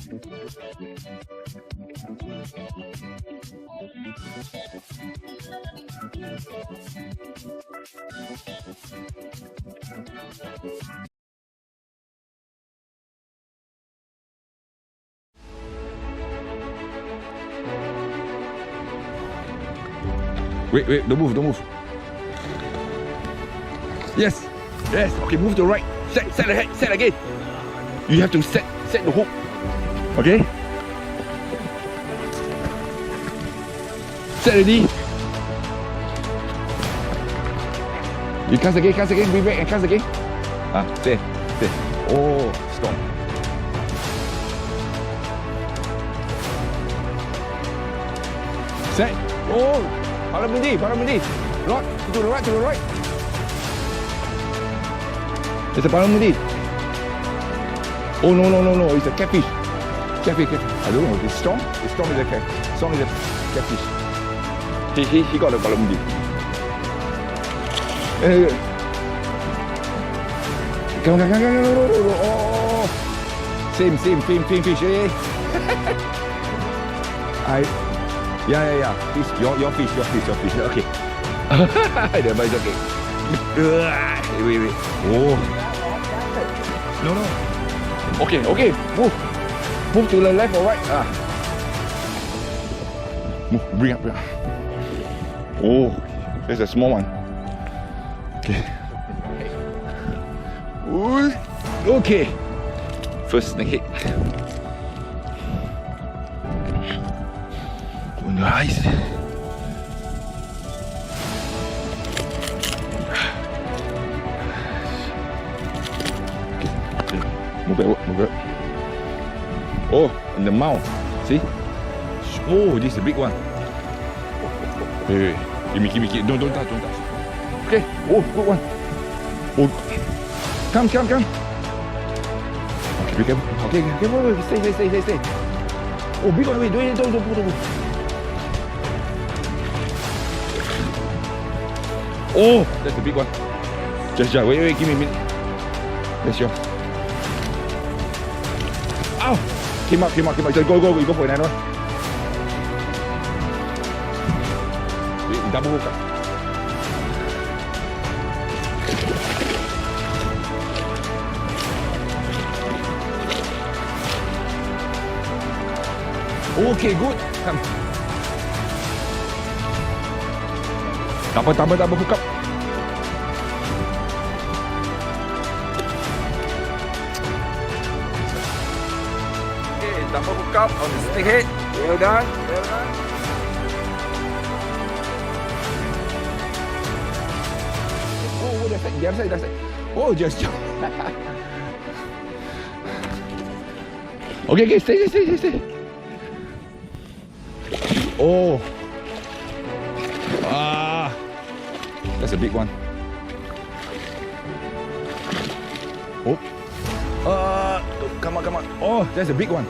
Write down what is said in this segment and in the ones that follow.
Wait, don't move. Yes. Okay, move to the right. Set the head, set again. You have to set the hook. Okay? Set ready. You cast again, be back and cast again. Stay. Oh, stop. Set. Oh, Paramundi. Rod, to the right. It's a Paramundi. Oh, no, it's a catfish. I don't know, it's strong. It's strong as a catfish. He got a Paramundi. Come. Oh, same fish. Yeah. Fish, your fish. Okay. But it's okay. Wait. Oh. No. Okay. Move to the left or right. Move. Bring up. Oh, there's a small one. Okay. Okay. First snake hit. Nice. Okay. Move it. Oh, in the mouth. See? Oh, this is a big one. Wait. Give me. Don't touch. Okay. Oh, good one. Oh. Come. Okay, be careful. Okay. Stay. Oh, big one. Wait, don't. Oh, that's the big one. Just wait, give me a minute. That's yours. Ow! Came up. Just go. You go for another one. Wait, double hook up. Okay, good. Come. Double hook up. Okay, double hook up on the snake head. Well done. Oh, that's it. The other side. Oh, just jump. Okay, stay. Oh. That's a big one. Oh. Come on. Oh, that's a big one.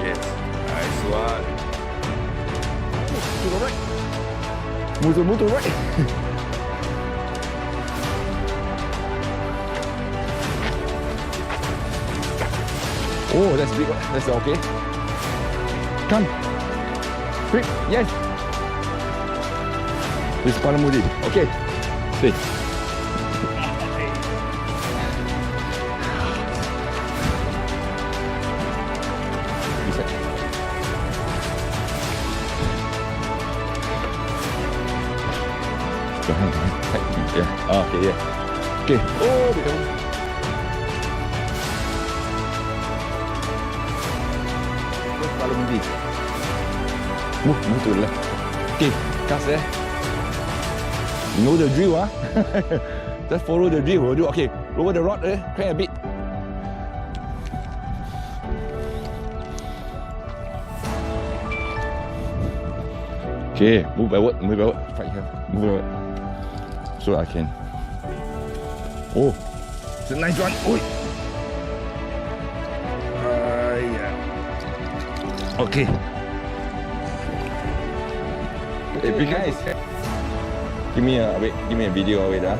Yes. Nice one. To the right. Move to the right. Oh, that's big one. That's okay. Come. Quick. Yes. This is Palamudi. Okay. Stay. Behind. Yeah. Okay, yeah. Okay. Oh, be careful. Move to the left. Okay, cast there. You know the drill, Just follow the drill. Okay, lower the rod there. Crank a bit. Okay, move backward. Fight here. Move backward. So I can. Oh, it's a nice one. Oh. Yeah. Okay. Hey, be nice. Give me a video of it, huh?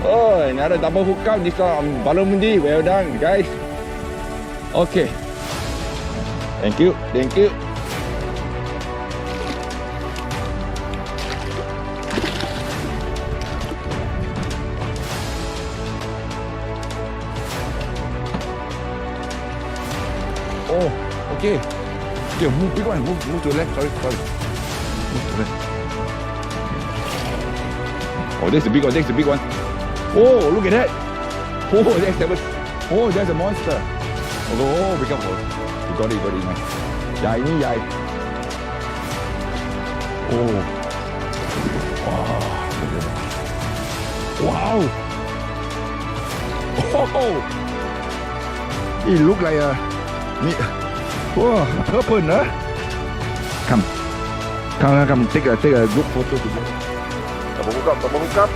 Oh, another double hookup. This one Balamundi. Well done, guys. Okay. Thank you. Thank you. Oh, okay. Okay, move, big one. Move to the left. Sorry. Move to the left. Oh, that's the big one. That's the big one. Oh, look at that. Oh, that's a monster. Oh, be careful. You got it, nice. Dài như dài. Oh. Wow. Oh. It look like a purple, huh? Come, take a good photo together. Double hook up.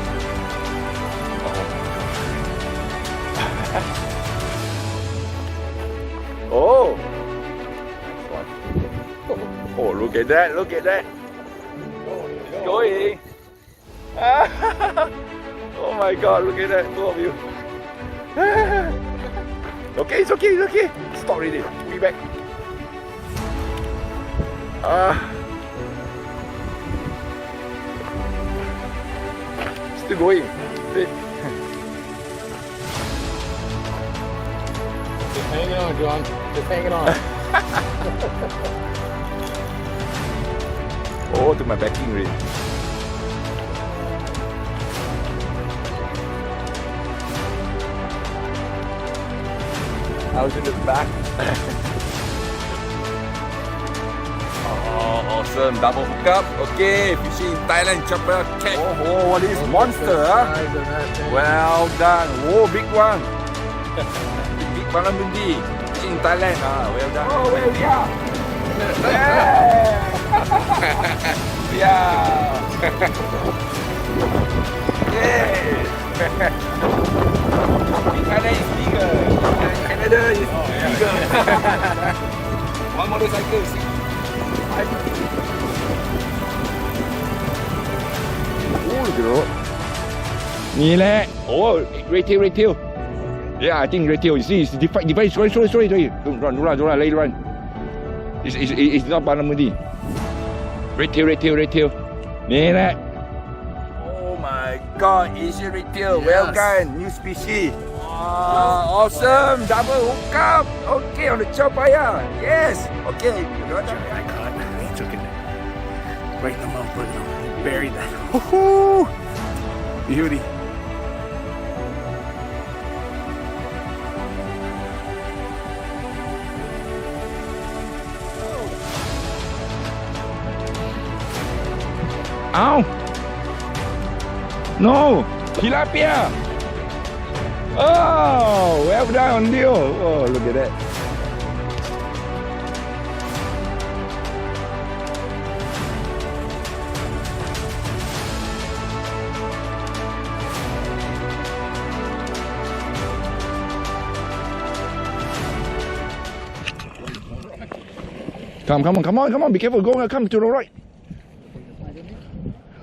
Oh. Oh, look at that. Oh, it's going. Oh my God, look at that, two of you. Okay, it's okay. Stop already. Be back. Still going. Sit. Just hanging on, John. Just hanging on. Oh, to my backing ring. I was in the back. Oh, awesome. Double hookup. Okay, fishing in Thailand, chopper catch. Oh, what is monster, huh? Well done. Oh, big one. Big Balamundi. Fishing in Thailand. Well done. Oh, well, yeah. Yeah. Thailand is bigger. Canada is bigger. One motorcycle. Oh, look at that. นี่แหละ Oh, red tail. Yeah, I think red tail. You see, it's divide. Sorry. Don't run, lady, run. It's not Balamundi. Red tail. นี่แหละ Oh my God, Asian red tail. Yes. Well done, new species. Awesome, double hookup. Okay, on the chopper. Yes. Okay. I caught it. He took it right in the mouth. Buried that. Woohoo! Beauty. Ow! No! Tilapia! Oh! Well done, Leo! Oh, look at that. Come on, be careful, go, come to the right.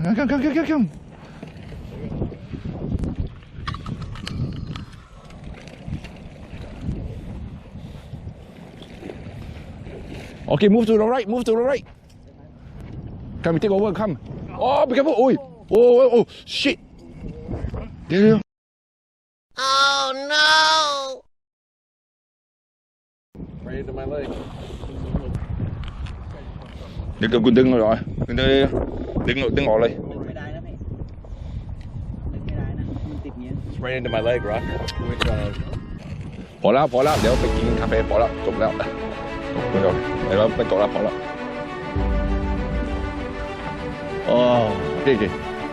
Come. Okay, move to the right. Come, take over, come. Oh, be careful, oh, shit. There. Oh no! Right into my leg. Đừng rồi, đừng ngồi lại. It's right into my leg, Rock. Which พอแล้วเดี๋ยวไปกินกาแฟพอแล้วจบแล้วไม่เอาเดี๋ยวไปต่อแล้วพอแล้ว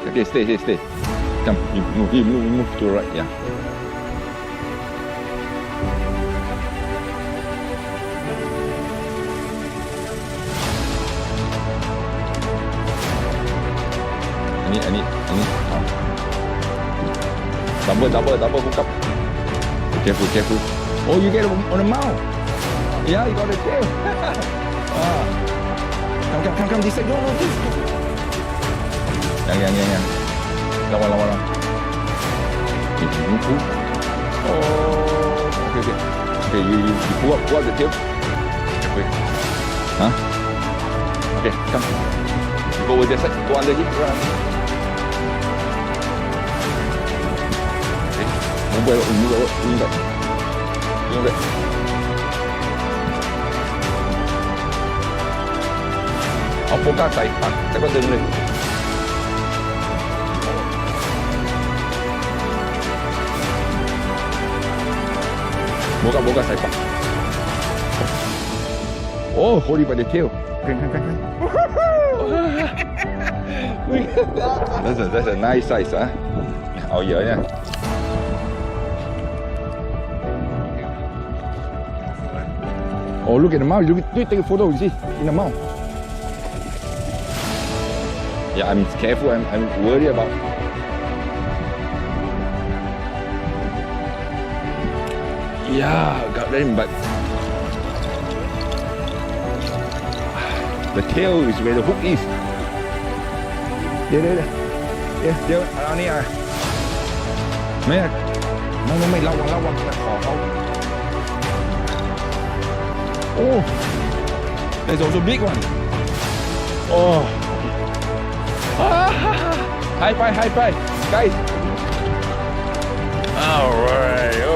okay stay come you move to the right yeahอันนี้double hook up careful oh you get on the mouth yeah you got the tail come this side. No, this. Yang. Lawan. Oh, okay. Okay, you pull up the tail. Wait. Huh? Okay, come. You go over this side. Go under here. Run. Okay. Move back.เอาโฟกัสใส่ปักแล้วก็ดึงเลยโบกัสใส่ปักโอ้โหดีไปเดี๋ยวเที่ยวเก่งThat's a nice size อ่ะเอาเยอะเนี่ยOh, look at the mouth. Take a photo, you see, in the mouth. Yeah, I'm careful. I'm worried about. Yeah, got them, but the tail is where the hook is. There. There, around here. ไม่ระวังแต่ขอเขา Oh, there's also big one. Oh. High five, guys. All right.